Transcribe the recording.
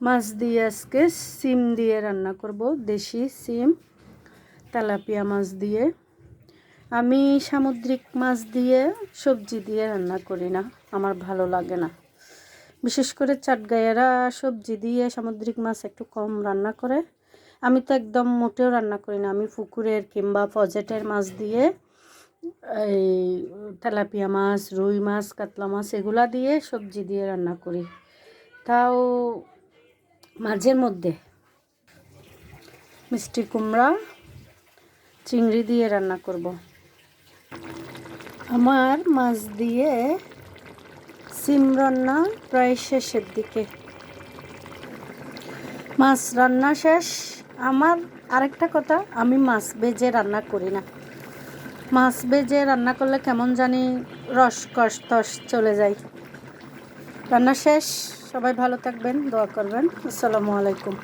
মাছ দিয়ে আজকে সিম দিয়ে রান্না করব, দেশি সিম তেলাপিয়া মাছ দিয়ে। আমি সামুদ্রিক মাছ দিয়ে সবজি দিয়ে রান্না করি না, আমার ভালো লাগে না। বিশেষ করে চাটগাঁয়েরা সবজি দিয়ে সামুদ্রিক মাছ একটু কম রান্না করে। আমি তো একদম মোটেও রান্না করি না। আমি পুকুরের কিংবা পজেটের মাছ দিয়ে, এই তেলাপিয়া মাছ, রুই মাছ, কাতলা মাছ এগুলা দিয়ে সবজি দিয়ে রান্না করি। তাও মাঝের মধ্যে মিষ্টি কুমড়া, চিংড়ি দিয়ে রান্না করব। আমার মাছ দিয়ে সিম রান্না প্রায় শেষের দিকে। মাছ রান্না শেষ। আমার আরেকটা কথা, আমি মাছ ভেজে রান্না করি না। মাছ ভেজে রান্না করলে কেমন জানি রস কষ চলে যায়। রান্না শেষ। সবাই ভালো থাকবেন, দোয়া করবেন। আসসালামু আলাইকুম।